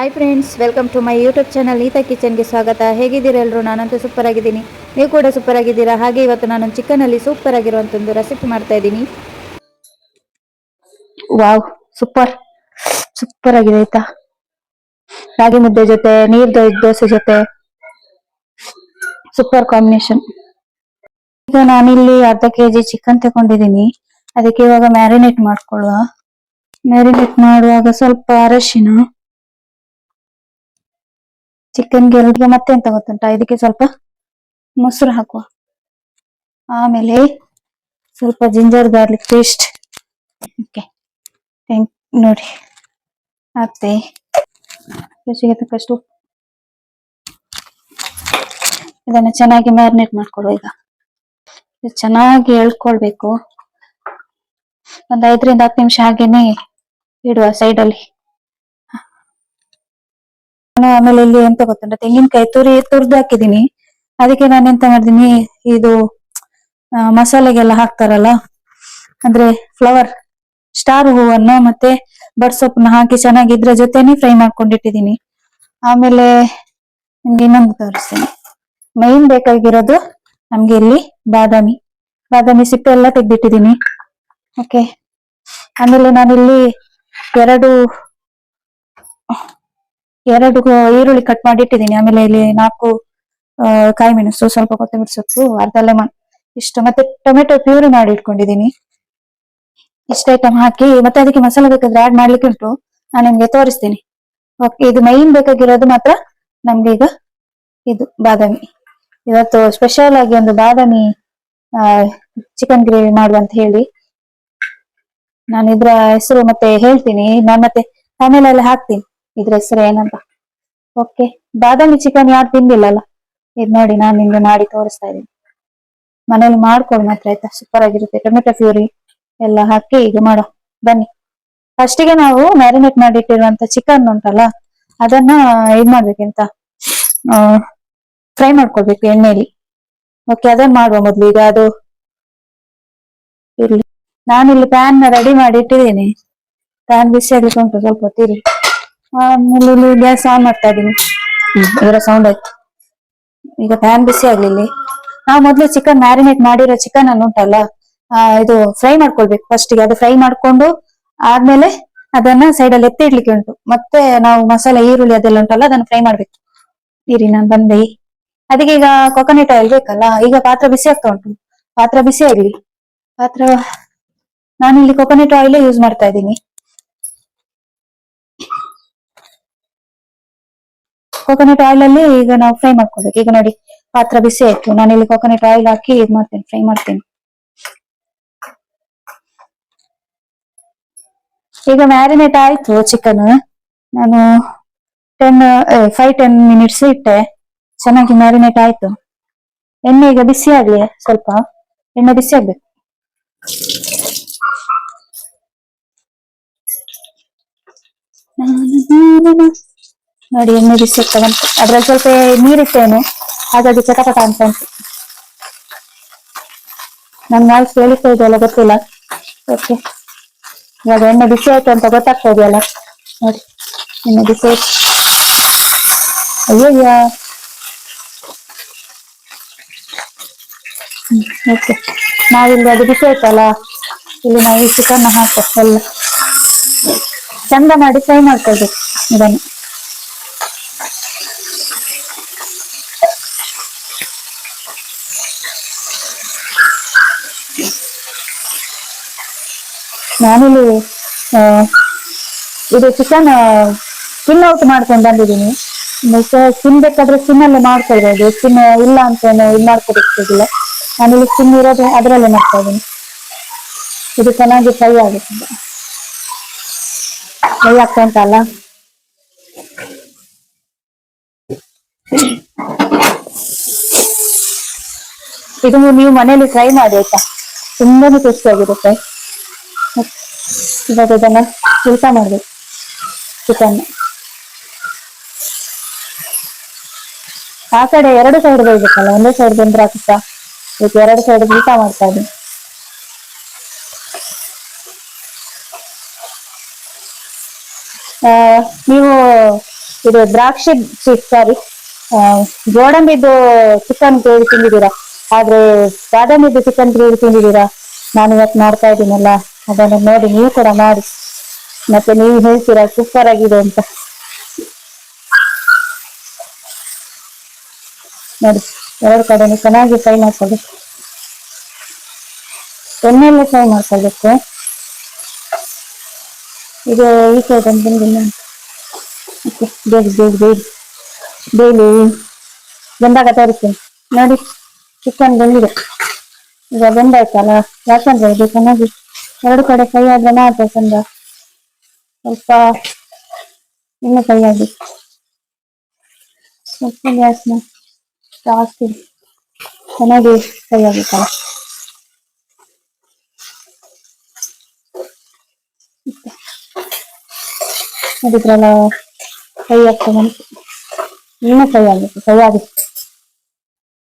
Hi friends, welcome to my YouTube channel Neeta ಕಿಚನ್ಗೆ ಸ್ವಾಗತ. ಹೇಗಿದ್ದೀರಾ ಎಲ್ಲರೂ? ನಾನಂತೂ ಸೂಪರ್ ಆಗಿದ್ದೀನಿ, ನೀವು ಕೂಡ ಸೂಪರ್ ಆಗಿದ್ದೀರಾ. ಹಾಗೆ ಇವತ್ತು ನಾನು ಚಿಕನಲ್ಲಿ ಸೂಪರ್ ಆಗಿರುವಂಥ ಒಂದು ರೆಸಿಪಿ ಮಾಡ್ತಾ ಇದ್ದೀನಿ. ವಾವ್, ಸೂಪರ್ ಸೂಪರ್ ಆಗಿದೆ ಆಯ್ತಾ. ರಾಗಿ ಮುದ್ದೆ ಜೊತೆ ನೀರ್ ದೋಸೆ ಜೊತೆ ಸೂಪರ್ ಕಾಂಬಿನೇಷನ್. ಈಗ ನಾನಿಲ್ಲಿ ಅರ್ಧ ಕೆಜಿ ಚಿಕನ್ ತಗೊಂಡಿದ್ದೀನಿ. ಅದಕ್ಕೆ ಇವಾಗ ಮ್ಯಾರಿನೇಟ್ ಮಾಡ್ಕೊಳ್ಳುವ. ಮ್ಯಾರಿನೇಟ್ ಮಾಡುವಾಗ ಸ್ವಲ್ಪ ಅರಶಿನ, ಚಿಕನ್ಗೆ ಎರಡಿಗೆ ಮತ್ತೆ ಎಂತ ಗೊತ್ತುಂಟ, ಇದಕ್ಕೆ ಸ್ವಲ್ಪ ಮೊಸರು ಹಾಕುವ. ಆಮೇಲೆ ಸ್ವಲ್ಪ ಜಿಂಜರ್ ಗಾರ್ಲಿಕ್ ಪೇಸ್ಟ್. ಓಕೆ, ನೋಡಿ ಹಾಕ್ತೆ. ರುಚಿಗೆ ತಕ್ಕಷ್ಟು ಇದನ್ನ ಚೆನ್ನಾಗಿ ಮ್ಯಾರಿನೇಟ್ ಮಾಡ್ಕೊಳ್ಳುವ. ಈಗ ಚೆನ್ನಾಗಿ ಎಳ್ಕೊಳ್ಬೇಕು. ಒಂದ್ 5ರಿಂದ 10 ನಿಮಿಷ ಹಾಗೇನೆ ಇಡುವ ಸೈಡ್ ಅಲ್ಲಿ. ಆಮೇಲೆ ಇಲ್ಲಿ ಎಂತ ಗೊತ್ತುಂಟ, ತೆಂಗಿನಕಾಯಿ ತುರಿದು ಹಾಕಿದೀನಿ. ಅದಕ್ಕೆ ನಾನು ಎಂತ ಮಾಡಿದೀನಿ, ಇದು ಮಸಾಲೆಗೆಲ್ಲ ಹಾಕ್ತಾರಲ್ಲ, ಅಂದ್ರೆ ಫ್ಲವರ್ ಸ್ಟಾರ್ ಹೂವನ್ನು ಮತ್ತೆ ಬಡ್ಸೊಪ್ಪನ್ನ ಹಾಕಿ ಚೆನ್ನಾಗಿ ಇದ್ರ ಜೊತೆನೆ ಫ್ರೈ ಮಾಡ್ಕೊಂಡಿಟ್ಟಿದೀನಿ. ಆಮೇಲೆ ನಿಮ್ಗೆ ಇನ್ನೊಂದು ತೋರಿಸ್ತೇನೆ. ಮೈನ್ ಬೇಕಾಗಿರೋದು ನಮ್ಗೆ ಇಲ್ಲಿ ಬಾದಾಮಿ ಸಿಪ್ಪೆ ಎಲ್ಲ ತೆಗ್ದಿಟ್ಟಿದೀನಿ. ಓಕೆ, ಆಮೇಲೆ ನಾನಿಲ್ಲಿ ಎರಡು ಈರುಳ್ಳಿ ಕಟ್ ಮಾಡಿ ಇಟ್ಟಿದ್ದೀನಿ. ಆಮೇಲೆ ಇಲ್ಲಿ 4 ಕಾಯಿ ಮೆಣಸು, ಸ್ವಲ್ಪ ಕೊತ್ತಂಬರಿ ಸೊಪ್ಪು, ಅರ್ಧ ಲೆಮನ್ ಇಷ್ಟು, ಮತ್ತೆ ಟೊಮೆಟೊ ಪ್ಯೂರಿ ಮಾಡಿ ಇಟ್ಕೊಂಡಿದೀನಿ. ಇಷ್ಟ ಐಟಮ್ ಹಾಕಿ ಮತ್ತೆ ಅದಕ್ಕೆ ಮಸಾಲೆ ಬೇಕಾದ್ರೆ ಆಡ್ ಮಾಡ್ಲಿಕ್ಕೆ ಉಂಟು, ನಾನು ನಿಮ್ಗೆ ತೋರಿಸ್ತೀನಿ. ಓಕೆ, ಇದು ಮೈನ್ ಬೇಕಾಗಿರೋದು ಮಾತ್ರ ನಮ್ಗೆ ಈಗ ಇದು ಬಾದಾಮಿ. ಇವತ್ತು ಸ್ಪೆಷಲ್ ಆಗಿ ಒಂದು ಬಾದಾಮಿ ಚಿಕನ್ ಗ್ರೇವಿ ಮಾಡುವಂತ ಹೇಳಿ, ನಾನು ಇದ್ರ ಹೆಸರು ಮತ್ತೆ ಹೇಳ್ತೀನಿ. ನಾನು ಮತ್ತೆ ಆಮೇಲೆ ಎಲ್ಲ ಹಾಕ್ತೀನಿ ಇದ್ರ ಹೆಸರು ಏನಂತ. ಓಕೆ, ಬಾದಾಮಿ ಚಿಕನ್ ಯಾರು ತಿಂದಿಲ್ಲಲ್ಲ, ಇದು ನೋಡಿ ನಾನು ನಿಮ್ಗೆ ಮಾಡಿ ತೋರಿಸ್ತಾ ಇದ್ದೀನಿ. ಮನೇಲಿ ಮಾಡ್ಕೊಳ್ಳಿ ಮಾತ್ರ ಆಯ್ತಾ, ಸೂಪರ್ ಆಗಿರುತ್ತೆ. ಟೊಮೆಟೊ ಪ್ಯೂರಿ ಎಲ್ಲ ಹಾಕಿ ಈಗ ಮಾಡೋ ಬನ್ನಿ. ಫಸ್ಟಿಗೆ ನಾವು ಮ್ಯಾರಿನೇಟ್ ಮಾಡಿಟ್ಟಿರುವಂತ ಚಿಕನ್ ಉಂಟಲ್ಲ, ಅದನ್ನ ಇದ್ ಮಾಡ್ಬೇಕಂತ ಫ್ರೈ ಮಾಡ್ಕೊಳ್ಬೇಕು ಎಣ್ಣೆಯಲ್ಲಿ. ಓಕೆ, ಅದನ್ನ ಮಾಡುವ ಮೊದ್ಲು. ಈಗ ಅದು ಇರ್ಲಿ, ನಾನಿಲ್ಲಿ ಪ್ಯಾನ್ ರೆಡಿ ಮಾಡಿ ಇಟ್ಟಿದ್ದೀನಿ. ಪ್ಯಾನ್ ಬಿಸಿ ಆಗ್ಲಿಕ್ಕೆ ಉಂಟು, ಸ್ವಲ್ಪ ಹೊತ್ತಿರಿ. ಆಮೇಲೆ ಇಲ್ಲಿ ಗ್ಯಾಸ್ ಆನ್ ಮಾಡ್ತಾ ಇದ್ದೀನಿ. ಇದರ ಸೌಂಡ್ ಆಯ್ತು. ಈಗ ಪ್ಯಾನ್ ಬಿಸಿ ಆಗ್ಲಿಲ್ಲಿ. ನಾವು ಮೊದ್ಲು ಚಿಕನ್ ಮ್ಯಾರಿನೇಟ್ ಮಾಡಿರೋ ಚಿಕನ್ ಅನ್ನು ಉಂಟಲ್ಲ, ಇದು ಫ್ರೈ ಮಾಡ್ಕೊಳ್ಬೇಕು ಫಸ್ಟಿಗೆ. ಅದು ಫ್ರೈ ಮಾಡ್ಕೊಂಡು ಆದ್ಮೇಲೆ ಅದನ್ನ ಸೈಡ್ ಅಲ್ಲಿ ಎತ್ತಿ ಇಡ್ಲಿಕ್ಕೆ ಉಂಟು. ಮತ್ತೆ ನಾವು ಮಸಾಲೆ ಈರುಳ್ಳಿ ಅದೆಲ್ಲ ಉಂಟಲ್ಲ, ಅದನ್ನ ಫ್ರೈ ಮಾಡ್ಬೇಕು. ಇರಿ, ನಾನು ಬಂದೆ. ಅದಕ್ಕೆ ಈಗ ಕೊಕೊನಟ್ ಆಯಿಲ್ ಬೇಕಲ್ಲ. ಈಗ ಪಾತ್ರ ಬಿಸಿ ಆಗ್ತಾ ಉಂಟು, ಪಾತ್ರ ಬಿಸಿ ಆಗ್ಲಿ. ನಾನಿಲ್ಲಿ ಕೊಕೊನಟ್ ಆಯಿಲ್ ಯೂಸ್ ಮಾಡ್ತಾ ಇದ್ದೀನಿ. ಕೊಕೊನಟ್ ಆಯಿಲ್ ಅಲ್ಲಿ ಈಗ ನಾವು ಫ್ರೈ ಮಾಡ್ಕೊಳ್ಬೇಕು. ಈಗ ನೋಡಿ ಪಾತ್ರ ಬಿಸಿ ಆಯ್ತು, ನಾನಿಲ್ಲಿ ಕೊಕೊನಟ್ ಆಯಿಲ್ ಹಾಕಿ ಇದು ಮಾಡ್ತೇನೆ, ಫ್ರೈ ಮಾಡ್ತೇನೆ. ಈಗ ಮ್ಯಾರಿನೇಟ್ ಆಯ್ತು ಚಿಕನ್. ನಾನು 5-10 ಮಿನಿಟ್ಸ್ ಇಟ್ಟೆ, ಚೆನ್ನಾಗಿ ಮ್ಯಾರಿನೇಟ್ ಆಯ್ತು. ಎಣ್ಣೆ ಈಗ ಬಿಸಿ ಆಗ್ಲಿ, ಸ್ವಲ್ಪ ಎಣ್ಣೆ ಬಿಸಿ ಆಗ್ಬೇಕು. ನೋಡಿ ಎಣ್ಣೆ ಬಿಸಿ ಆಗ್ತಾ ಬಂತು. ಅದ್ರಲ್ಲಿ ಸ್ವಲ್ಪ ನೀರಿಟ್ಟೇನು, ಹಾಗಾಗಿ ಚಟಪಟ ಅಂತ ಉಂಟು. ನನ್ ವಾಯ್ಸ್ ಕೇಳಿಸ್ತಾ ಇದೆಯಲ್ಲ ಗೊತ್ತಿಲ್ಲ. ಓಕೆ, ಇವಾಗ ಎಣ್ಣೆ ಬಿಸಿ ಆಯ್ತು ಅಂತ ಗೊತ್ತಾಗ್ತಾ ಇದೆಯಲ್ಲ ನೋಡಿ. ಎಣ್ಣೆ ಬಿಸಿ ಆಯ್ತು. ಅಯ್ಯಯ್ಯ, ಓಕೆ, ನಾವಿಲ್ಲಿ ಅದು ಬಿಸಿ ಆಯ್ತಲ್ಲ, ಇಲ್ಲಿ ನಾವು ಈ ಚಿಕನ್ ಹಾಕೋ ಎಲ್ಲ ಚಂದ ಮಾಡಿ ಫ್ರೈ ಮಾಡ್ಕೊಳ್ಬೇಕು ಇದನ್ನು. ನಾನಿಲ್ಲಿ ಇದು ಚಿಕನ್ ಸ್ಕಿನ್ ಔಟ್ ಮಾಡ್ಕೊಂಡು ಬಂದಿದ್ದೀನಿ. ಸ್ಕಿನ್ ಬೇಕಾದ್ರೆ ಸ್ಕಿನ್ ಅಲ್ಲೇ ಮಾಡ್ಕೊಳ್ಬೋದು, ಸ್ಕಿನ್ ಇಲ್ಲ ಅಂತ ಇದು ಮಾಡ್ಕೊಬೇಕಿಲ್ಲ. ನಾನಿಲ್ಲಿ ಸ್ಕಿನ್ ಇರೋದು ಅದರಲ್ಲೇ ಮಾಡ್ತಾ ಇದ್ದೀನಿ. ಇದು ಚೆನ್ನಾಗಿ ಫ್ರೈ ಆಗುತ್ತೆ, ಫ್ರೈ ಆಗ್ತಾ ಉಂಟಲ್ಲ. ಇದು ನೀವು ಮನೇಲಿ ಟ್ರೈ ಮಾಡಿ ಆಯ್ತಾ, ತುಂಬಾನೇ ಟೇಸ್ಟಿ ಆಗಿರುತ್ತೆ. ಇವಾಗ ಇದನ್ನ ಊಟ ಮಾಡ್ಬೇಕು ಚಿಕನ್. ಆ ಕಡೆ 2 ಸೈಡ್ ಬೇಯ್ಬೇಕಲ್ಲ, ಒಂದೇ ಸೈಡ್ ಬಂದ್ರೆ ಆಗ್ತಾ. ಈಗ 2 ಸೈಡ್ ಊಟ ಮಾಡ್ತಾ ಇದ್ದೀನಿ. ನೀವು ಇದು ದ್ರಾಕ್ಷಿ ಸಾರಿ ಗೋಡಂಬಿದು ಚಿಕನ್ ಗ್ರೇವಿ ತಿಂದಿದ್ದೀರಾ, ಆದ್ರೆ ಬಾದಾಮಿದು ಚಿಕನ್ ಗ್ರೇವಿ ತಿಂದಿದ್ದೀರಾ? ನಾನು ಇವತ್ತು ಮಾಡ್ತಾ ಇದ್ದೀನಲ್ಲ, ಅದನ್ನು ನೋಡಿ ನೀವು ಕೂಡ ಮಾಡಿ, ಮತ್ತೆ ನೀವು ಹೇಳ್ತೀರಾ ಸೂಪರ್ ಆಗಿದೆ ಅಂತ. ನೋಡಿ, ಎರಡು ಕಡೆ ಚೆನ್ನಾಗಿ ಫ್ರೈ ಮಾಡ್ಕೊಳ್ಬೇಕು, ಎಣ್ಣೆಲ್ಲ ಫ್ರೈ ಮಾಡ್ಕೊಳ್ಬೇಕು. ಇದು ಈ ಸೈಡ್ ಬಂದಿಲ್ಲ, ಬೇಗ ಬೇಗ ಬೇಗ ಬೇಲಿ ಬೆಂದಾಗ ತೋರಿಸ್ತೀನಿ ನೋಡಿ. ಚಿಕನ್ ಬೆಂದಿದೆ, ಈಗ ಬೆಂದಾಯ್ತಲ್ಲ. ಯಾಕಂದ್ರೆ ಇದು ಚೆನ್ನಾಗಿ ಎರಡು ಕಡೆ ಫ್ರೈ ಆದ್ರೆ ಮಾತ್ರ ಚಂದ. ಸ್ವಲ್ಪ ಇನ್ನು ಫ್ರೈ ಆಗಿ, ಸ್ವಲ್ಪ ಗ್ಯಾಸ್ನ ಜಾಸ್ತಿ ಚೆನ್ನಾಗಿ ಫ್ರೈ ಆಗುತ್ತಲ್ಲ. ನೋಡಿದ್ರಲ್ಲ, ಫ್ರೈ ಆಗ್ತಾ ಬಂತು, ಇನ್ನೂ ಫ್ರೈ ಆಗಬೇಕು, ಫ್ರೈ ಆಗುತ್ತೆ.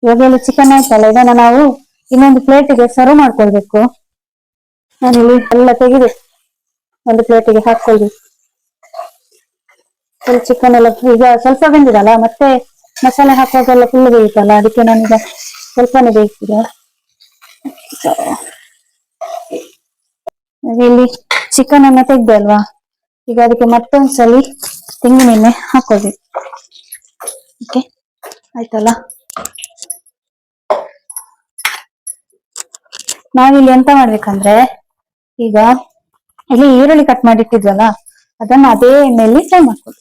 ಇವಾಗೆಲ್ಲ ಚಿಕನ್ ಆಯ್ತಲ್ಲ, ಇದನ್ನ ನಾವು ಇನ್ನೊಂದು ಪ್ಲೇಟಿಗೆ ಸರ್ವ್ ಮಾಡ್ಕೊಳ್ಬೇಕು. ನಾನಿಲ್ಲಿ ಎಲ್ಲ ತೆಗೆದು ಒಂದು ಪ್ಲೇಟಿಗೆ ಹಾಕೊಳ್ಬೇಕು. ಫುಲ್ ಚಿಕನ್ ಎಲ್ಲ ಈಗ ಸ್ವಲ್ಪ ಬೆಂದಿದಲ್ಲ, ಮತ್ತೆ ಮಸಾಲೆ ಹಾಕುವಾಗೆಲ್ಲ ಫುಲ್ ಬೇಯುತ್ತಲ್ಲ, ಅದಕ್ಕೆ ನಾನೀಗ ಸ್ವಲ್ಪನೇ ಬೇಯಿಸಿದೆ. ಇಲ್ಲಿ ಚಿಕನ್ ಅನ್ನ ತೆಗ್ದೆ ಅಲ್ವಾ, ಈಗ ಅದಕ್ಕೆ ಮತ್ತೊಂದ್ಸಲಿ ತೆಂಗಿನೆಣ್ಣೆ ಹಾಕೊಳ್ಬೇಕು. ಓಕೆ, ಆಯ್ತಲ್ಲ. ನಾವಿಲ್ಲಿ ಎಂತ ಮಾಡ್ಬೇಕಂದ್ರೆ, ಈಗ ಇಲ್ಲಿ ಈರುಳ್ಳಿ ಕಟ್ ಮಾಡಿಟ್ಟಿದ್ವಲ್ಲ, ಅದನ್ನ ಅದೇ ಎಣ್ಣೆಯಲ್ಲಿ ಫ್ರೈ ಮಾಡ್ಕೊಳ್ಳಿ.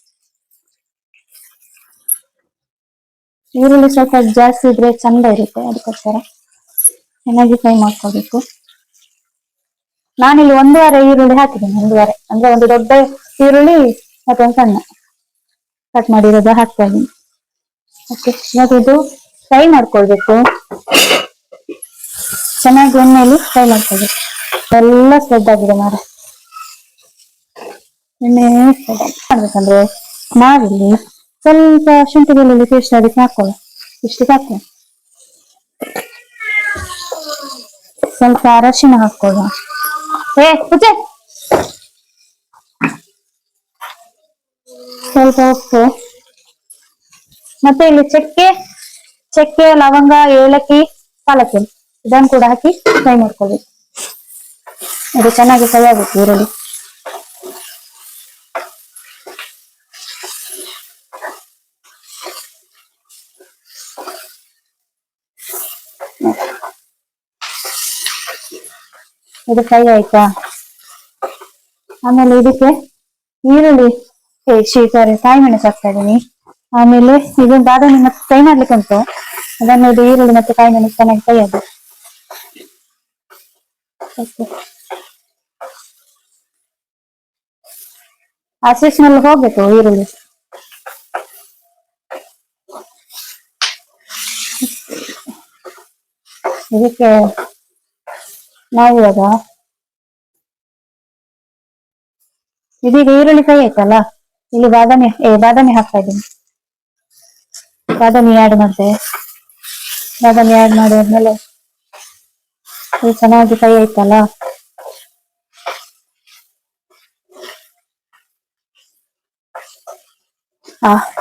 ಈರುಳ್ಳಿ ಸ್ವಲ್ಪ ಜಾಸ್ತಿ ಇದ್ರೆ ಚಂದ ಇರುತ್ತೆ, ಅದಕ್ಕೋಸ್ಕರ ಚೆನ್ನಾಗಿ ಫ್ರೈ ಮಾಡ್ಕೊಳ್ಬೇಕು. ನಾನಿಲ್ಲಿ 1 ಈರುಳ್ಳಿ ಹಾಕಿದ್ದೇನೆ, 1 ಅಂದ್ರೆ ಒಂದು ದೊಡ್ಡ ಈರುಳ್ಳಿ ಮತ್ತೆ ಒಂದು ಸಣ್ಣ ಕಟ್ ಮಾಡಿರೋದು ಹಾಕ್ತಾ ಇದ್ದೀನಿ. ಓಕೆ, ಮತ್ತೆ ಇದು ಫ್ರೈ ಮಾಡ್ಕೊಳ್ಬೇಕು, ಚೆನ್ನಾಗಿ ಎಣ್ಣೆಯಲ್ಲಿ ಫ್ರೈ ಮಾಡ್ಕೊಳ್ಬೇಕು. ಎಲ್ಲ ಸ್ಪ್ರೆಡ್ ಆಗಿದೆ ಮಾರ, ಎಣ್ಣೆ ಸ್ಪ್ರೆಡ್ ಮಾಡ್ಬೇಕಂದ್ರೆ ನಾವಿಲ್ಲಿ ಸ್ವಲ್ಪ ಶುಂಠಿ ಬೆಳ್ಳುಳ್ಳಿ ಪೇಸ್ಟ್ ಅದಕ್ಕೆ ಹಾಕೊಳ್ಳ, ಇಷ್ಟು ಹಾಕೋ. ಸ್ವಲ್ಪ ಅರಶಿನ ಹಾಕೊಳ್ಳ, ಸ್ವಲ್ಪ ಉಪ್ಪು, ಮತ್ತೆ ಇಲ್ಲಿ ಚಕ್ಕೆ ಲವಂಗ ಏಲಕ್ಕಿ ಪಾಲಕ್ ಇದನ್ನು ಕೂಡ ಹಾಕಿ ಫ್ರೈ ಮಾಡ್ಕೊಳ್ಬೇಕು. ಅದು ಚೆನ್ನಾಗಿ ಫ್ರೈ ಆಗುತ್ತೆ ಈರುಳ್ಳಿ. ಇದು ಫ್ರೈ ಆಯ್ತಾ, ಆಮೇಲೆ ಇದಕ್ಕೆ ಈರುಳ್ಳಿ ಸಾರಿ ಕಾಯಿ ಮೆಣಸು ಹಾಕ್ತಾ ಇದ್ದೀನಿ. ಆಮೇಲೆ ಇದನ್ನು ಬಾದಾಮಿ ಮತ್ತೆ ಫ್ರೈ ಮಾಡ್ಲಿಕ್ಕೆ ಉಂಟು, ಅದನ್ನು ಇದು ಈರುಳ್ಳಿ ಮತ್ತೆ ಕಾಯಿ ಮೆಣಸು ಚೆನ್ನಾಗಿ ಫ್ರೈ ಆಗುತ್ತೆ. ಆ ಸ್ಟೇಷನಲ್ಲಿ ಹೋಗ್ಬೇಕು ಈರುಳ್ಳಿ. ಇದಕ್ಕೆ ನಾವು ಇವಾಗ ಇದೀಗ ಈರುಳ್ಳಿ ಫ್ರೈ ಆಯ್ತಲ್ಲ, ಇಲ್ಲಿ ಬಾದಾಮಿ ಹಾಕ್ತಾ ಇದ್ದೀನಿ. ಬಾದಾಮಿ ಆಡ್ ಮಾಡ್ತೇವೆ. ಬಾದಾಮಿ ಆಡ್ ಮಾಡಿದ್ಮೇಲೆ ಇದು ಚೆನ್ನಾಗಿ ಫ್ರೈ ಆಯ್ತಲ್ಲ,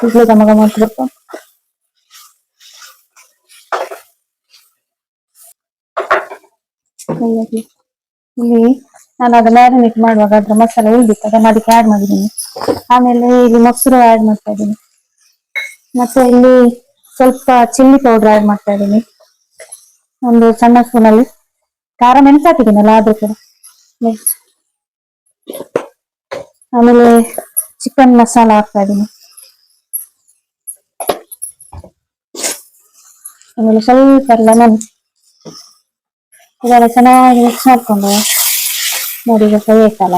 ಇಡ್ಲಿ ಘಮ ಘಮ ಅಂತ ಬರ್ತಾ. ಇಲ್ಲಿ ನಾನು ಅದು ಮ್ಯಾರಿನೇಟ್ ಮಾಡುವಾಗ ಅದ್ರ ಮಸಾಲೆ ಉಳ್ದಿತ್ತು, ಅದನ್ನ ಅದಕ್ಕೆ ಆಡ್ ಮಾಡಿದ್ದೀನಿ. ಆಮೇಲೆ ಇಲ್ಲಿ ಮೊಸರು ಆಡ್ ಮಾಡ್ತಾ ಇದ್ದೀನಿ, ಮತ್ತೆ ಇಲ್ಲಿ ಸ್ವಲ್ಪ ಚಿಲ್ಲಿ ಪೌಡರ್ ಆಡ್ ಮಾಡ್ತಾ ಇದ್ದೀನಿ, ಒಂದು ಸಣ್ಣ ಸ್ಪೂನಲ್ಲಿ. ಖಾರ ಮೆಣಸು ಹಾಕಿದ್ದೀನಲ್ಲ ಆದ್ರೂ ಕೂಡ. ಆಮೇಲೆ ಚಿಕನ್ ಮಸಾಲ ಹಾಕ್ತಾ ಇದ್ದೀನಿ. ಆಮೇಲೆ ಸ್ವಲ್ಪ ಲೆಮನ್, ಇದೆಲ್ಲ ಚೆನ್ನಾಗಿ ಮಿಕ್ಸ್ ಮಾಡ್ಕೊಂಡು ನೋಡಿ, ಈಗ ಫ್ರೈ ಆಯ್ತಲ್ಲ.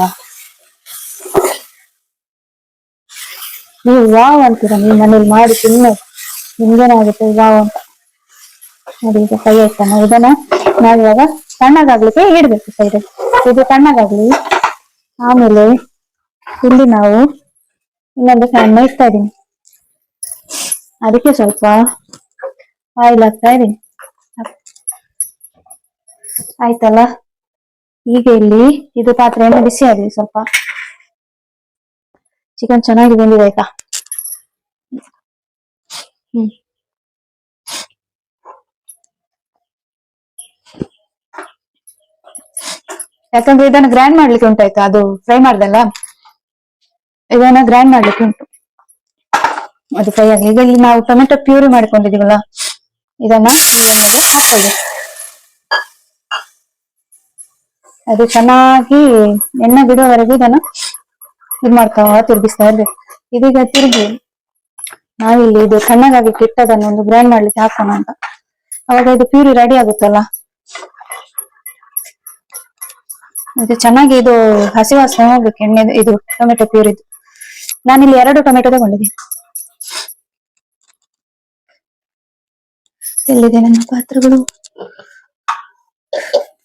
ನೀವು ವಾವ್ ಅಂತೀರ, ನೀವು ಮನೇಲಿ ಮಾಡಿ ತಿನ್ನ ನಿಮ್ಗೇನಾಗುತ್ತೆ ವಾವ್ ಅಂತ. ನೋಡಿ ಈಗ ಫ್ರೈ ಆಯ್ತಾನ, ಇದನ್ನ ನಾವಿವಾಗ ತಣ್ಣಗಾಗ್ಲಿಕ್ಕೆ ಇಡ್ಬೇಕು ಸೈಡ್. ಇದು ತಣ್ಣಗಾಗ್ಲಿ. ಆಮೇಲೆ ಇಲ್ಲಿ ನಾವು ಇನ್ನೊಂದು ಫ್ಯಾನ್ ಇಡ್ತಾ ಇದ್ದೀನಿ, ಅದಕ್ಕೆ ಸ್ವಲ್ಪ ಆಯಿಲ್ ಹಾಕ್ತಾ ಇದ್ದೀನಿ. ಆಯ್ತಲ್ಲ, ಈಗ ಇಲ್ಲಿ ಇದು ಪಾತ್ರೆಯನ್ನು ಬಿಸಿ ಆಗಲಿ ಸ್ವಲ್ಪ. ಚಿಕನ್ ಚೆನ್ನಾಗಿ ಬೆಂದಿದೆ ಆಯ್ತಾ, ಹ್ಮ್ ಯಾಕಂದ್ರೆ ಇದನ್ನ ಗ್ರೈಂಡ್ ಮಾಡ್ಲಿಕ್ಕೆ ಉಂಟಾಯ್ತು, ಅದು ಫ್ರೈ ಮಾಡ್ದಲ್ಲ, ಇದನ್ನ ಗ್ರೈಂಡ್ ಮಾಡ್ಲಿಕ್ಕೆ ಉಂಟು. ಅದು ಫ್ರೈ ಆಗಲಿ. ಈಗ ಇಲ್ಲಿ ನಾವು ಟೊಮೆಟೊ ಪ್ಯೂರಿ ಮಾಡ್ಕೊಂಡಿದೀವಲ್ಲ, ಇದನ್ನ ಈ ಎಣ್ಣೆಗೆ ಹಾಕೊಳ್ಳಿ. ಅದು ಚೆನ್ನಾಗಿ ಎಣ್ಣೆ ಬಿಡುವವರೆಗೂ ಇದನ್ನ ಇದ್ ಮಾಡ್ತಾ ತಿರುಗಿಸ್ತಾ ಇರ್ಬೇಕು. ಇದೀಗ ತಿರುಗಿ ನಾವಿಲ್ಲಿ ಇದು ಸಣ್ಣದಾಗಿ ಇಟ್ಟದನ್ನು ಒಂದು ಗ್ರೈಂಡ್ ಮಾಡ್ಲಿಕ್ಕೆ ಹಾಕೋಣ ಅಂತ. ಅವಾಗ ಇದು ಪ್ಯೂರಿ ರೆಡಿ ಆಗುತ್ತಲ್ಲ. ಇದು ಚೆನ್ನಾಗಿ ಇದು ಹಸಿ ವಾಸನೆ ಹೋಗ್ಬೇಕು, ಎಣ್ಣೆ ಇದು ಟೊಮೆಟೊ ಪ್ಯೂರಿದು. ನಾನಿಲ್ಲಿ 2 ಟೊಮೆಟೊ ತಗೊಂಡಿದ್ದೀನಿ. ಎಲ್ಲಿದೆ ನನ್ನ ಪಾತ್ರಗಳು?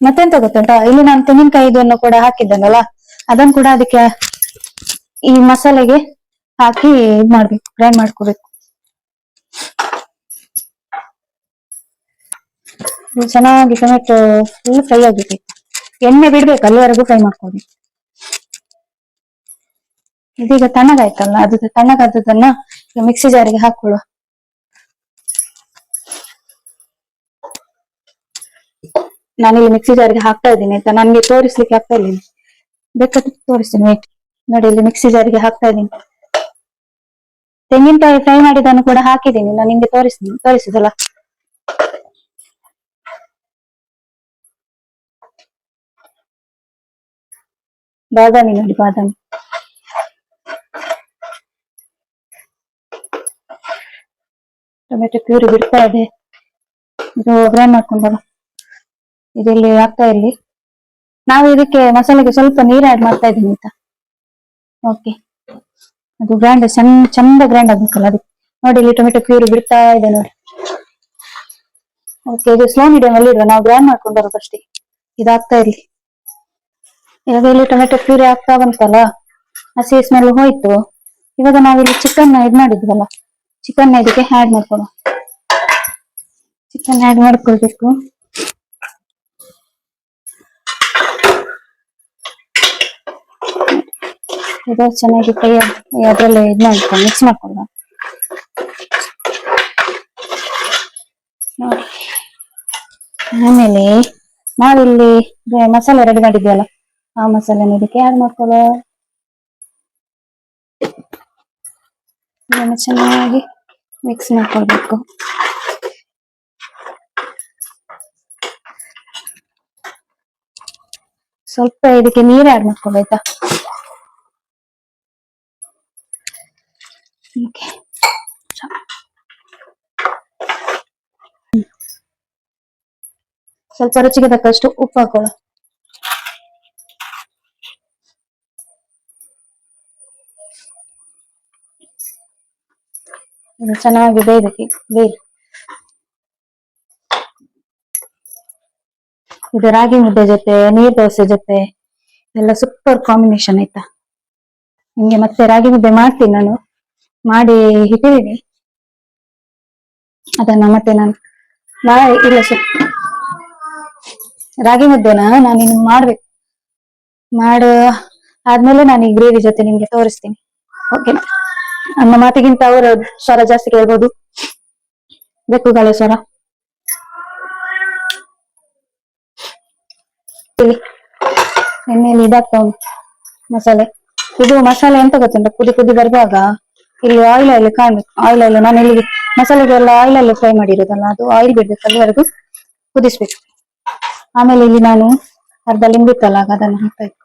ಮತ್ತೆಂತ ಗೊತ್ತುಂಟಾ, ಇಲ್ಲಿ ನಾನು ತೆಂಗಿನಕಾಯಿ ಇದನ್ನು ಕೂಡ ಹಾಕಿದ್ದನಲ್ಲ, ಅದನ್ನು ಕೂಡ ಅದಕ್ಕೆ ಈ ಮಸಾಲೆಗೆ ಹಾಕಿ ಇದ್ ಮಾಡ್ಬೇಕು, ಗ್ರೈಂಡ್ ಮಾಡ್ಕೋಬೇಕು. ಚೆನ್ನಾಗಿ ಟೊಮೆಟೊ ಫುಲ್ ಫ್ರೈ ಆಗ್ಬೇಕು, ಎಣ್ಣೆ ಬಿಡ್ಬೇಕು, ಅಲ್ಲಿವರೆಗೂ ಫ್ರೈ ಮಾಡ್ಕೋಬೇಕು. ಇದೀಗ ತಣ್ಣಗಾಯ್ತಲ್ಲ, ಅದು ತಣ್ಣಗಾದದನ್ನ ಮಿಕ್ಸಿ ಜಾರಿಗೆ ಹಾಕೊಳ್ಳುವ. ನಾನಿಲ್ಲಿ ಮಿಕ್ಸಿ ಜಾರಿಗೆ ಹಾಕ್ತಾ ಇದ್ದೀನಿ ಆಯ್ತಾ, ನನ್ಗೆ ತೋರಿಸ್ಲಿಕ್ಕೆ ಆಗ್ತಾ ಇಲ್ಲ, ಬೇಕಾದ್ರೆ ತೋರಿಸ್ತೀನಿ ವೇಟ್. ನೋಡಿ, ಇಲ್ಲಿ ಮಿಕ್ಸಿ ಜಾರಿಗೆ ಹಾಕ್ತಾ ಇದ್ದೀನಿ. ತೆಂಗಿನಕಾಯಿ ಫ್ರೈ ಮಾಡಿದನ್ನು ಕೂಡ ಹಾಕಿದ್ದೀನಿ, ನಾನು ನಿಮ್ಗೆ ತೋರಿಸಿದಲ್ಲ. ಬಾದಾಮಿ ನೋಡಿ, ಬಾದಾಮಿ. ಟೊಮೆಟೊ ಪ್ಯೂರಿ ಬಿಡ್ತಾ ಇದೆ, ಇದು ಗ್ರೈಂಡ್ ಮಾಡ್ಕೊಂಡಲ್ಲ, ಇದೆಲ್ಲಿ ಆಗ್ತಾ ಇಲ್ಲಿ. ನಾವು ಇದಕ್ಕೆ ಮಸಾಲೆಗೆ ಸ್ವಲ್ಪ ನೀರು ಆಡ್ ಮಾಡ್ತಾ ಇದ್ದೀನಿ ಆಯ್ತಾ. ಓಕೆ, ಅದು ಗ್ರೈಂಡ್ ಚಂದ ಗ್ರೈಂಡ್ ಆಗ್ಬೇಕಲ್ಲ ಅದಕ್ಕೆ. ನೋಡಿ, ಇಲ್ಲಿ ಟೊಮೆಟೊ ಪ್ಯೂರಿ ಬಿಡ್ತಾ ಇದೆ ನೋಡಿ. ಓಕೆ, ಇದು ಸ್ಲೋ ಮೀಡಿಯಂ ಅಲ್ಲಿ ಇರುವ, ನಾವು ಗ್ರೈಂಡ್ ಮಾಡ್ಕೊಂಡರು ಫಸ್ಟ್. ಇದಾಗ್ತಾ ಇರ್ಲಿ. ಇವಾಗ ಇಲ್ಲಿ ಟೊಮೆಟೊ ಪ್ಯೂರಿ ಆಗ್ತಾ ಬಂತಲ್ಲ, ಹಸಿ ಸ್ಮೆಲ್ ಹೋಯ್ತು. ಇವಾಗ ನಾವಿಲ್ಲಿ ಚಿಕನ್ ಇದ್ ಮಾಡಿದ್ವಲ್ಲ, ಚಿಕನ್ ಇದಕ್ಕೆ ಆಡ್ ಮಾಡ್ಕೊಳ್ಳೋ. ಚಿಕನ್ ಆಡ್ ಮಾಡ್ಕೊಳ್ಬೇಕು. ಇದು ಚೆನ್ನಾಗಿ ಫ್ರೈ ಅದ್ರಲ್ಲೇ ಇದ್ ಮಾಡ್ಕೊಂಡು ಮಿಕ್ಸ್ ಮಾಡ್ಕೊಳ್ಳ. ಆಮೇಲೆ ನಾವಿಲ್ಲಿ ಮಸಾಲೆ ರೆಡಿ ಮಾಡಿದ್ವಲ್ಲ, ಆ ಮಸಾಲೆನ ಇದಕ್ಕೆ ಆಡ್ ಮಾಡ್ಕೊಳ್ಳೋ. ಇದನ್ನು ಚೆನ್ನಾಗಿ ಮಿಕ್ಸ್ ಮಾಡ್ಕೊಳ್ಬೇಕು. ಸ್ವಲ್ಪ ಇದಕ್ಕೆ ನೀರು ಆಡ್ ಮಾಡ್ಕೊಳ್ಬೇಕಾ. ಸ್ವಲ್ಪ ರುಚಿಗೆ ತಕ್ಕಷ್ಟು ಉಪ್ಪು ಹಾಕೊಳ್ಳೋ. ಇದು ಚೆನ್ನಾಗಿ ಬೇಯ್ಬೇಕು. ಇದು ರಾಗಿ ಮುದ್ದೆ ಜೊತೆ, ನೀರ್ ದೋಸೆ ಜೊತೆ ಎಲ್ಲ ಸೂಪರ್ ಕಾಂಬಿನೇಷನ್ ಆಯ್ತಾ. ನಿಮ್ಗೆ ಮತ್ತೆ ರಾಗಿ ಮುದ್ದೆ ಮಾಡ್ತೀನಿ, ನಾನು ಮಾಡಿ ಇಟ್ಟಿದ್ದೀನಿ. ಅದನ್ನ ಮತ್ತೆ ನಾನು ಇಲ್ಲ ರಾಗಿ ಮುದ್ದೆನ ನಾನು ಇನ್ನು ಮಾಡ್ಬೇಕು. ಆದ್ಮೇಲೆ ನಾನು ಈ ಗ್ರೇವಿ ಜೊತೆ ನಿಮ್ಗೆ ತೋರಿಸ್ತೀನಿ. ಓಕೆನಾ? ನನ್ನ ಮಾತಿಗಿಂತ ಅವರ ಸ್ವರ ಜಾಸ್ತಿ ಕೇಳ್ಬೋದು, ಬೆಕ್ಕುಗಳ ಸ್ವರ. ಎಣ್ಣೆಯಲ್ಲಿ ಇದಾಗ್ತಾ ಉಂಟು ಮಸಾಲೆ. ಇದು ಮಸಾಲೆ ಎಂತ ಗೊತ್ತುಂಟ, ಕುದಿ ಬರುವಾಗ ಇಲ್ಲಿ ಆಯಿಲ್ ಕಾಣ್ಬೇಕು. ಆಯಿಲ್ ನಾನು ಇಲ್ಲಿ ಮಸಾಲೆಗೆಲ್ಲ ಆಯಿಲ್ ಫ್ರೈ ಮಾಡಿರೋದಲ್ಲ, ಅದು ಆಯಿಲ್ ಬಿಡ್ಬೇಕು, ಅಲ್ಲಿವರೆಗೂ ಕುದಿಸ್ಬೇಕು. ಆಮೇಲೆ ಇಲ್ಲಿ ನಾನು ಅರ್ಧ ಲಿಂಬಿತ್ತಲ್ಲ, ಅದನ್ನು ಹಾಕ್ತಾ ಇತ್ತು.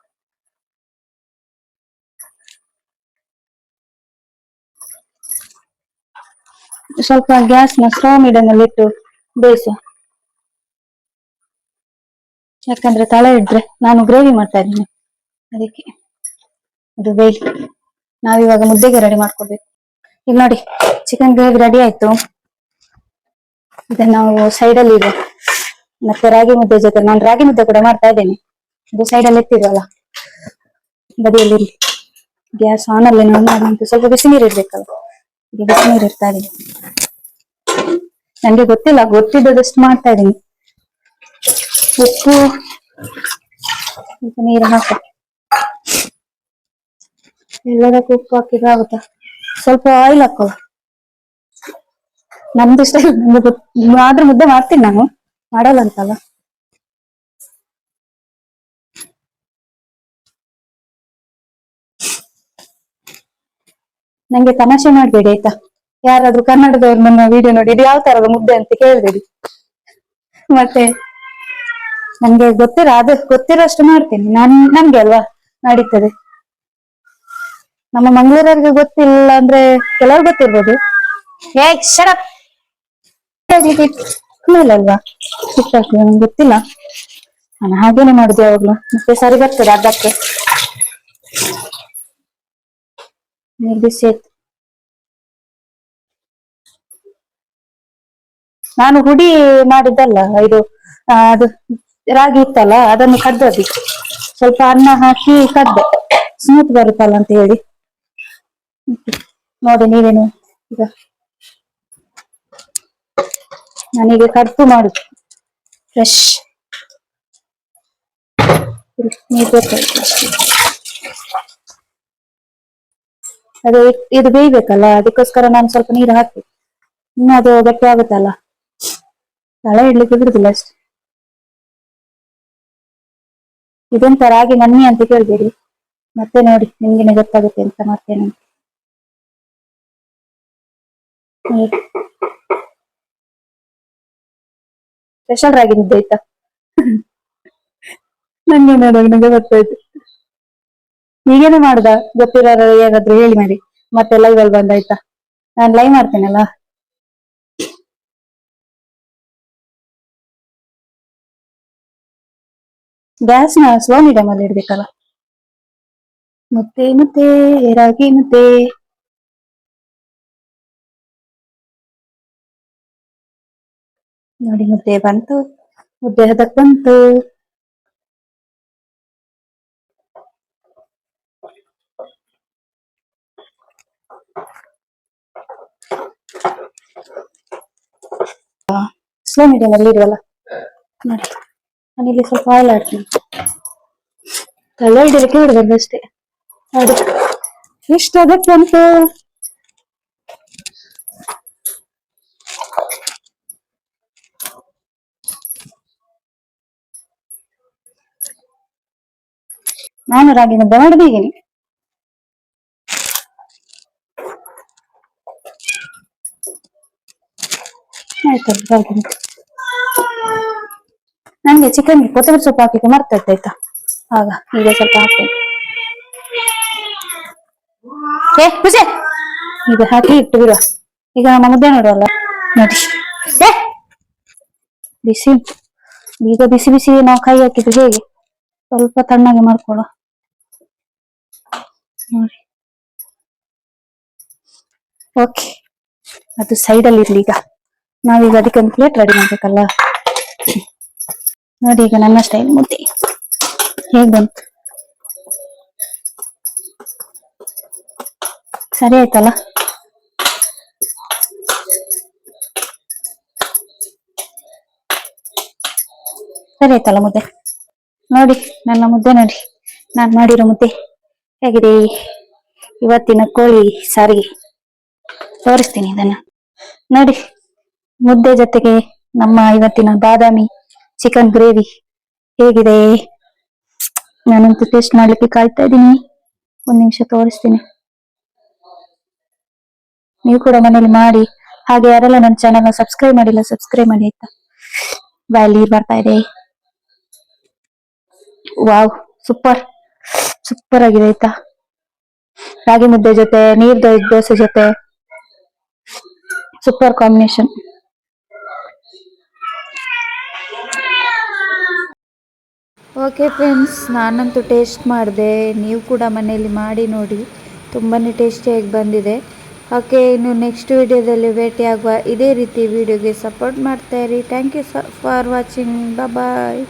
ಸ್ವಲ್ಪ ಗ್ಯಾಸ್ನ ಸ್ಲೋ ಮೀಡಿಯಂ ಅಲ್ಲಿ ಇಟ್ಟು ಬೇಯಿಸುವ. ಯಾಕಂದ್ರೆ ತಳ ಇದ್ರೆ ನಾನು ಗ್ರೇವಿ ಮಾಡ್ತಾ ಇದ್ದೀನಿ, ಅದಕ್ಕೆ ಅದು ಬೇಯಿಸಿ ನಾವಿವಾಗ ಮುದ್ದೆಗೆ ರೆಡಿ ಮಾಡ್ಕೊಳ್ಬೇಕು. ಈಗ ನೋಡಿ, ಚಿಕನ್ ಗ್ರೇವಿ ರೆಡಿ ಆಯ್ತು. ಇದನ್ನ ನಾವು ಸೈಡಲ್ಲಿ ಇದೆ. ಮತ್ತೆ ರಾಗಿ ಮುದ್ದೆ ಜೊತೆ ನಾನು ರಾಗಿ ಮುದ್ದೆ ಕೂಡ ಮಾಡ್ತಾ ಇದ್ದೇನೆ. ಇದು ಸೈಡಲ್ಲಿ ಎತ್ತಿರಲ್ಲ, ಬದಿಯಲ್ಲಿ ಗ್ಯಾಸ್ ಆನ್ ಅಲ್ಲಿ ನಾನು ಸ್ವಲ್ಪ ಬಿಸಿ ನೀರು ಇಡ್ಬೇಕಲ್ಲ, ಈಗ ಬಿಸಿ ನೀರು ಇರ್ತಾ ಇದೆ. ನಂಗೆ ಗೊತ್ತಿಲ್ಲ, ಗೊತ್ತಿದ್ದದಷ್ಟು ಮಾಡ್ತಾ ಇದ್ದೀನಿ. ಉಪ್ಪು ನೀರು ಹಾಕ, ಎಲ್ಲದಕ್ಕೂ ಉಪ್ಪು ಹಾಕಿದ್ರೆ ಆಗುತ್ತಾ. ಸ್ವಲ್ಪ ಆಯಿಲ್ ಹಾಕೋ. ನಮ್ದು ಇಷ್ಟ ಆದ್ರೂ ಮುದ್ದೆ ಮಾಡ್ತೀನಿ ನಾನು, ಮಾಡಲ್ಲ ಅಂತಲ್ಲ. ನಂಗೆ ತಮಾಷೆ ಮಾಡ್ಬೇಡಿ ಆಯ್ತಾ, ಯಾರಾದ್ರೂ ಕನ್ನಡದವ್ರು ನನ್ನ ವಿಡಿಯೋ ನೋಡಿ ಇದು ಯಾವ ತರದ ಮುದ್ದೆ ಅಂತ ಕೇಳ್ಬೇಡಿ. ಮತ್ತೆ ನಂಗೆ ಗೊತ್ತಿರೋಷ್ಟು ಮಾಡ್ತೀನಿ ನನ್ಗೆ ಅಲ್ವಾ ನಡೀತದೆ. ನಮ್ಮ ಮಂಗಳೂರವ್ರಿಗೆ ಗೊತ್ತಿಲ್ಲ ಅಂದ್ರೆ ಕೆಲವ್ರು ಗೊತ್ತಿರ್ಬೋದು. ಶರತ್ ಅಲ್ವಾ ನಂಗೆ ಗೊತ್ತಿಲ್ಲ, ನಾನು ಹಾಗೇನೆ ಮಾಡುದು ಯಾವಾಗ್ಲೂ, ಮತ್ತೆ ಸರಿ ಬರ್ತದೆ ಅರ್ಧಕ್ಕೆ ಬಿಸಿ ಆಯ್ತು. ನಾನು ಹುಡಿ ಮಾಡಿದ್ದಲ್ಲ ಇದು, ಅದು ರಾಗಿ ಇತ್ತಲ್ಲ ಅದನ್ನು ಕದ್ದದ್ದು, ಸ್ವಲ್ಪ ಅನ್ನ ಹಾಕಿ ಕದ್ದೆ, ಸ್ಮೂತ್ ಬರುತ್ತಲ್ಲ ಅಂತ ಹೇಳಿ. ನೋಡಿ ನೀವೇನು ಈಗ ನಾನೀಗ ಕಡ್ಪು ಮಾಡುದು ಫ್ರೆಶ್ ನೀರು ಬೇಕಾಯ್ತು ಅಷ್ಟೇ. ಅದು ಇದು ಬೇಯ್ಬೇಕಲ್ಲ, ಅದಕ್ಕೋಸ್ಕರ ನಾನು ಸ್ವಲ್ಪ ನೀರು ಹಾಕಿ, ಇನ್ನು ಅದು ಗಟ್ಟಿ ಆಗುತ್ತಲ್ಲ, ತಳ ಇಡ್ಲಿಕ್ಕೆ ಬಿಡುದಿಲ್ಲ ಅಷ್ಟೆ. ಇದೆಂತ ರಾಗಿ ನನ್ನಿ ಅಂತ ಕೇಳ್ಬೇಡಿ, ಮತ್ತೆ ನೋಡಿ ನಿಮ್ಗೆನೆ ಗೊತ್ತಾಗುತ್ತೆ ಅಂತ ಮಾಡ್ತೇನೆ. ಸ್ಪೆಷಲ್ ರಾಗಿ ಮುದ್ದೆ ಆಯ್ತಾ, ನಂಗೆ ನೋಡುವಾಗ ನಂಗೆ ಗೊತ್ತಾಯ್ತು. ಈಗೇನೆ ಮಾಡುದ ಗೊತ್ತಿರೋರು ಏನಾದ್ರು ಹೇಳಿ ಮಾಡಿ, ಮತ್ತೆ ಲೈವ್ ಅಲ್ಲಿ ಬಂದಾಯ್ತಾ, ನಾನು ಲೈವ್ ಮಾಡ್ತೇನಲ್ಲ. ಗ್ಯಾಸ್ನ ಸ್ಲೋ ಮೀಡಿಯಂ ಅಲ್ಲಿ ಇಡ್ಬೇಕಲ್ಲ. ಮುದ್ದೆ ರಾಗಿ ಮುದ್ದೆ. ನೋಡಿ ಮುದ್ದೆ ಬಂತು, ಮುದ್ದೆ ಹದಕ್ ಬಂತು. ಸ್ಲೋ ಮೀಡಿಯಂ ಅಲ್ಲಿ ಇಡುವಲ್ಲ. ನೋಡಿ ನಾನಿಲ್ಲಿ ಸ್ವಲ್ಪ ಆಯಿಲ್ ಹಾಕ್ತೀನಿ, ಇಡಲಿಕ್ಕೆ ಬಿಡಬಾರ್ದು ಅಷ್ಟೇ. ನೋಡಿ ಎಷ್ಟು ಅದಕ್ಕೆ ಬಂತು. ನಾನು ರಾಗಿ ಮುದ್ದೆ ಮಾಡುದು ಹೀಗೇನೆ. ಆಯ್ತು ರಾಗಿ ಮುದ್ದೆ. ನಂಗೆ ಚಿಕನ್ ಕೊತ್ತಂಬರಿ ಸೊಪ್ಪು ಹಾಕಲಿಕ್ಕೆ ಮರ್ತೈತೆ ಆಯ್ತಾ, ಆಗ ಈಗ ಸ್ವಲ್ಪ ಹಾಕ್ತೇನೆ. ಖುಷಿ ಈಗ ಹಾಕಿ ಇಟ್ಟು ಬಿಡುವ. ಈಗ ನಮ್ಮ ಮುದ್ದೆ ನೋಡುವಲ್ಲ ನೋಡಿ, ಬಿಸಿ ಈಗ ಬಿಸಿ ಬಿಸಿ ನಾವು ಕೈ ಹಾಕಿದ್ದು ಹೇಗೆ ಸ್ವಲ್ಪ ತಣ್ಣಗೆ ಮಾಡ್ಕೊಳ್ಳೋ ನೋಡಿ. ಓಕೆ, ಅದು ಸೈಡಲ್ಲಿ ಇರ್ಲಿ. ಈಗ ನಾವೀಗ ಅದಕ್ಕೆ ಒಂದು ಪ್ಲೇಟ್ ರೆಡಿ ಮಾಡ್ಬೇಕಲ್ಲ. ನೋಡಿ ಈಗ ನನ್ನ ಸ್ಟೈಲ್ ಮುದ್ದೆ ಹೇಗ್ ಬಂತು, ಸರಿ ಆಯ್ತಲ್ಲ. ಸರಿ ಆಯ್ತಲ್ಲ ಮುದ್ದೆ. ನೋಡಿ ನನ್ನ ಮುದ್ದೆ ನೋಡಿ, ನಾನು ಮಾಡಿರೋ ಮುದ್ದೆ ಹೇಗಿದೆ. ಇವತ್ತಿನ ಕೋಳಿ ಸಾರಿಗೆ ತೋರಿಸ್ತೀನಿ ಇದನ್ನ ನೋಡಿ. ಮುದ್ದೆ ಜೊತೆಗೆ ನಮ್ಮ ಇವತ್ತಿನ ಬಾದಾಮಿ ಚಿಕನ್ ಗ್ರೇವಿ ಹೇಗಿದೆ. ನಾನಂತೂ ಟೇಸ್ಟ್ ಮಾಡ್ಲಿಕ್ಕೆ ಕಾಯ್ತಾ ಇದ್ದೀನಿ, ಒಂದ್ ನಿಮಿಷ ತೋರಿಸ್ತೀನಿ. ನೀವು ಕೂಡ ಮನೇಲಿ ಮಾಡಿ. ಹಾಗೆ ಯಾರೆಲ್ಲ ನನ್ನ ಚಾನೆಲ್ನ ಸಬ್ಸ್ಕ್ರೈಬ್ ಮಾಡಿಲ್ಲ ಸಬ್ಸ್ಕ್ರೈಬ್ ಮಾಡಿ ಆಯ್ತಾ. ಬಾಯಲ್ಲಿ ಬರ್ತಾ ಇದೆ. ವಾವ್, ಸೂಪರ್ ಸೂಪರ್ ಆಗಿದೆ ಆಯ್ತಾ. ರಾಗಿ ಮುದ್ದೆ ಜೊತೆ ನೀರ್ ದೋಸೆ ಜೊತೆ ಸೂಪರ್ ಕಾಂಬಿನೇಷನ್. ಓಕೆ ಫ್ರೆಂಡ್ಸ್, ನಾನಂತೂ ಟೇಸ್ಟ್ ಮಾಡಿದೆ, ನೀವು ಕೂಡ ಮನೆಯಲ್ಲಿ ಮಾಡಿ ನೋಡಿ, ತುಂಬಾ ಟೇಸ್ಟಿಯಾಗಿ ಬಂದಿದೆ. ಓಕೆ, ಇನ್ನು ನೆಕ್ಸ್ಟ್ ವಿಡಿಯೋದಲ್ಲಿ ಭೇಟಿಯಾಗುವ. ಇದೇ ರೀತಿ ವಿಡಿಯೋಗೆ ಸಪೋರ್ಟ್ ಮಾಡ್ತಾ ಇರಿ. Thank you for watching. Bye.